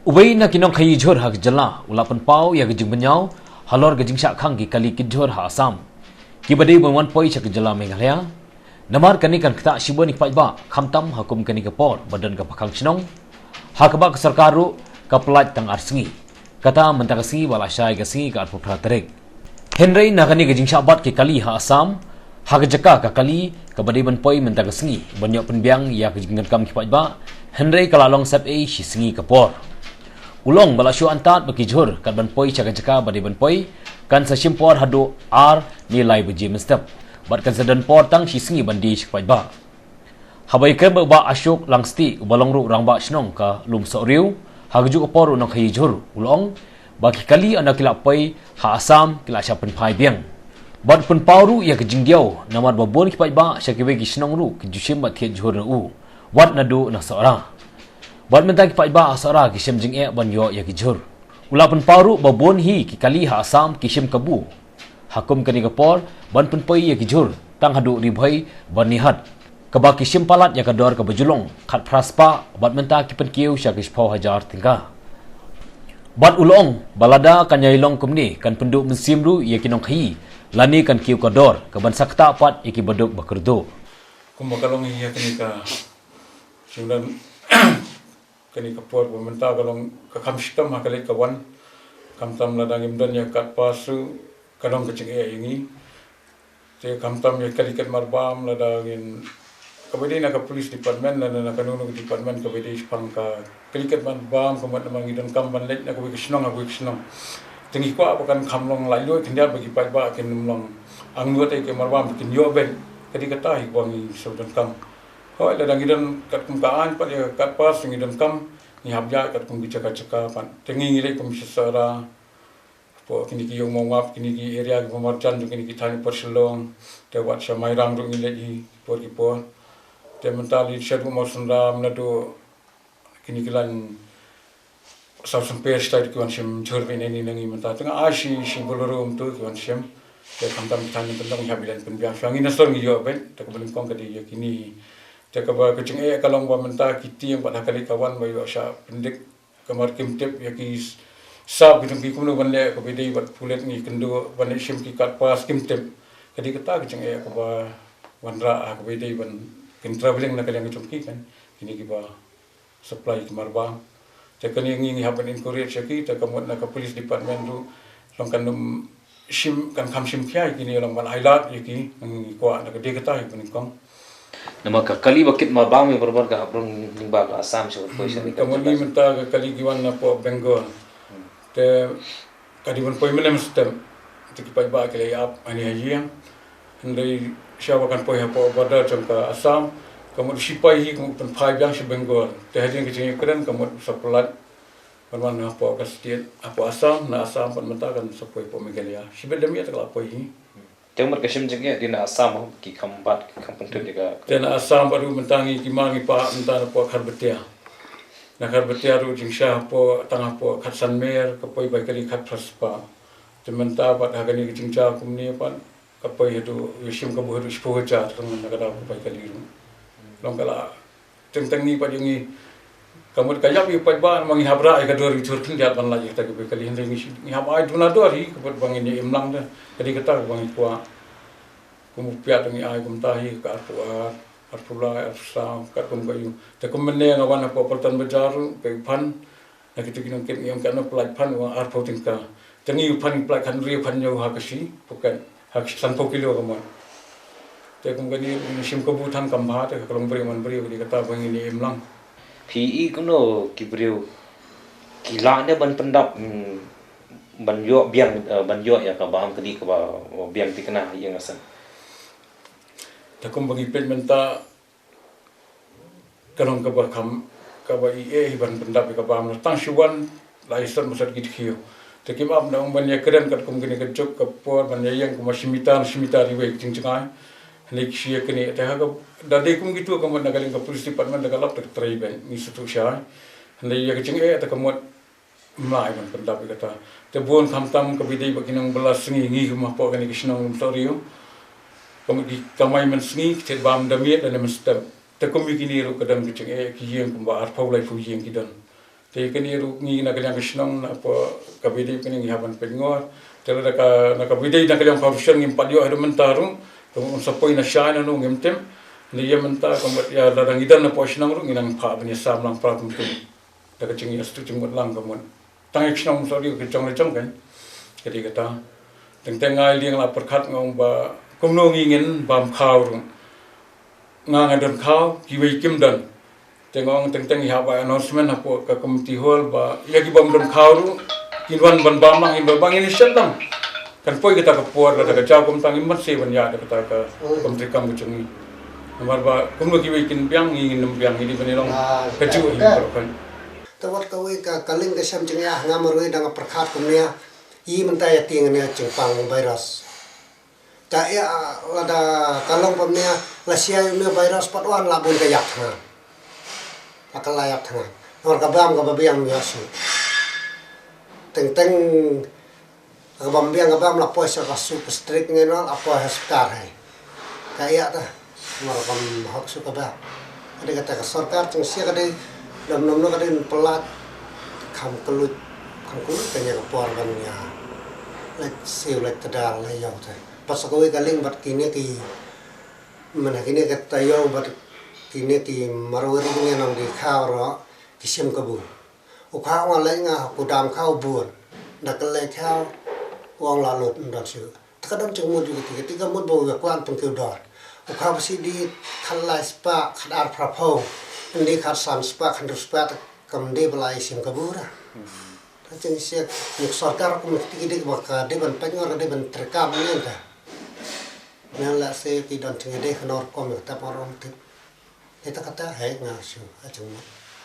Ubay na kinong kay Jhur ha Jylla ulapan pau ya gejing benyau halor gejing syak khang ki kali ki Jhur ha Assam ki badai bonwan poi syak Jylla Meghalaya namar kani kan kta shibon ik ba khamtam hakum kani ka por badan ka pakhang chnong ha ka ba ka sarkaru ka plat tang arsingi kata mentakasi wala syai gasi ka putra terek henrei na kani gejing syak bat ki kali ha Assam ha ka jaka ka kali ka badai ban poi mentakasi banyok penbiang ya gejing kam ki ba henrei kalalong sap e shi singi ka por ulong balasyo antat bagi Jhur kan ban poi jaka badi ban poi kan sa shimpor hadu ar nilai beji mestep bat kan sadan por tang shi singi bandi shpai ba habai ke ba asyok langsti balong ru rang ba shnong ka lum so riu hagju por unong khai Jhur ulong bagi kali anak kila poi ha Assam kila sya pen phai biang bat pen pauru ya ke Jingeh namar babon ki ba sya ke gi shnong ru ki jushim bat ke Jhur u wat nadu na sora Bat mentang ki ba asara ki Shem Jingeh ban yo ya ki Jhur. Ulapan paru babon hi ki kali ha Assam ki Shem kabu. Hakum kani kapor ban pun poi ya ki Jhur tang hadu ribhai ban nihat. Kaba ki Shem palat ya ka dor ka bajulong khat praspa bat mentang ki pen kiu sya ki 10,000 tingka. Bat ulong balada kan yailong kumni kan penduk mensim ru ya ki nong khai lani kan kiu ka dor ka ban sakta pat ya ki baduk bakerdo. Kumakalong iya kani ka sunan kani kapor pemerintah kalong kakam sistem hakalit kawan kamtam ladang imdan ya kat pasu kalong kecing ini te kamtam ya kalikat marbam ladangin kabedi na ka police department na kanunu department kabedi spangka kalikat marbam kamat namang idan kam banlet na kabi kisnong aku kisnong tengi kwa apakan kamlong lalu tindak bagi ba kin numlong ang nuat ke marbam kin yo ben kadi katai wangi saudan kam Hoi ladang idan kat kumkaan pat ya kat pas ngidan kam ni habja kat kum bicaka-caka pan tengi ngile kum sesara po kini ki yung mongap kini ki area ki pemarcan kini ki thani perselong te wat samai rang ru ngile di por ki por te mentali sedu mosundam nadu kini kilan sa sampai start ki wan Shem Jhur ini nangi menta tengah ashi si bolorum tu ki wan Shem te kamtam thani tentang habilan penbiang sangi nasor ngi yo ben te kebeling kong kadi yakini Cakap kecing kalau buat mentah kita yang pada kali kawan bayu Shah pendik kamar kimtip ya ki sab gitu ki kuno bande ko bedi buat pulet ni kendo bande Shem ki kat pas kimtip jadi kata kecing ko ba wanra ko bedi ban kin traveling nak yang kecing kan ini ki ba supply kamar ba cakap ni ngi happen encourage ki cakap nak police department tu longkan Shem kan kam Shem kiai kini orang ban highlight ki ngi ko nak de kata ni kong Nama kali bakit mabang yang berbuat ke haprong lingba ke Assam sebab ni kemudian minta kali giwan na po Bengal te kadiwan po menem sistem tikipai ba kali ap ani hajian ndai siapa kan po hapo border jam ke Assam kemudian sipai hi kemudian phai yang si Bengal te hajian kecing keren kemudian sepelat perman hapo ke state hapo Assam na Assam pun minta kan sepoi po Meghalaya sibel demi tak lapo hi Jangan Shem Jingeh di na Assam ki kambat ki kampung juga. Tena Assam baru mentangi ki mangi pa mentara po karbetia. Na karbetia ru jing Shah po tangah po khatsan mer kapoi bai kali khat praspa. Tementa pat hagani ki jingcha kumni pan kapoi itu Shem ka boh ru spoja tang na kada ko bai kali ru. Long kala teng ni pa jingi kamut kayap yu pat ba mangi habra ai ka dor Jhur kin jat ban lagi ta ki bai kali hengi ni hab ai duna dor hi kapot bang ini imlang da. Kadi kata bang kuah kumupiat ngi ai kumtahi ka arpula arsa ka kumbayu te kumene ngawan apa pertan bajaru ke pan na kitu kinong ket yang kana plaj pan wa arpo tingka tengi pan plaj kan ri pan yo ha kasi bukan hak san po kilo kama te kum gani Shem ko buthang kambha te kalong bri man bri kadi kata bang ini imlang PE kuno kibriu kila ne ban pendap banyo biang banyo ya ka baham kedi ka biang tikna yang asan takum bagi pementa kanong ka ba kam ka ba IE ban pendap ka baham tang shuwan laisan masat git khiyo takim ab na ban ya keren kat kum gini ka jok ka por ban yang kuma simita riwe jingcai nek shia kini ta ka dade kum gitu ka man nagaling ka police department dagalap tak trai ben ni sutu Shah nek ya kecing ta kamot mai man pendap kata te bon kamtam kabidai bakinang belas sengi ngi rumah po kani kisnong torio kemudian kamai men sengi te bam damiet dan men step te komi kini ro kadam kecing ki yang kumba arpau lai fu yang kidan Te kini ngi na kaliang kisnong na apa kabidi kini ngi haban pengor. Tela na kabidi na kaliang corruption ngi padio ada mentaru. Kung sapoi na Shah na nung ngimtem. Ni ya menta kambat ya ladang idan na po sinang ru ngi nang pa bani sam lang pra kum tum. Da ka chingi astu chimut lang kamon. Tang kisnong so ri ke chong le chong kan. Kati kata teng ngai liang la perkhat ngong ba kum no ngi ngin bam khaw ru. Ngang adon khaw ki wei kim dan. Tengok teng ya ba announcement apa ke committee hall ba ya ki bom dom khawru kinwan ban bamang in bang ini sedang kan poi kita ke puar kata ke jauh kum tang imat se ban ya kata ke committee kam kucungi nomor ba kum lo ki wekin biang ingin biang ini benilong keju ini kan tawat kawi ka kaling ke Shem Jingeh ngamarui dang perkhat kumnya i mentai tingnya jengpang virus ta ya lada kalong pemnya lasia nya virus patwan labun ke yak ha akan layak tangan. Nor kabam kababiang biasa. Teng kabam la pois rasu strik ngeno apa hospital hai. Kaya ta nor kam hak su kabam. Ada kata ke sarkar teng sia kade dam no kade pelat kam kelut kanya ke por bannya. Let siu let tedal la yau ta. Pas kowe kaling bat kini ki mana kini kata yau bat kini ti marwari ni nang di khao ro ki Shem kabu u khao wa lai nga ku dam khao buon da ka lai khao wang la lot ndan su ta dam chung mu ju ti ka mu bo ga kwan pung keu dot u khao si di khalai spa khadar phrapo ndi khat sam spa khandu spa kam de balai Shem kabu ra ta chung sia ni sarkar ku ti ki ba ka de ban pa ngor de ban terkam ni ta nan la se ti don chung de khnor kom ta parom ti. Kita kata hai ngasih aja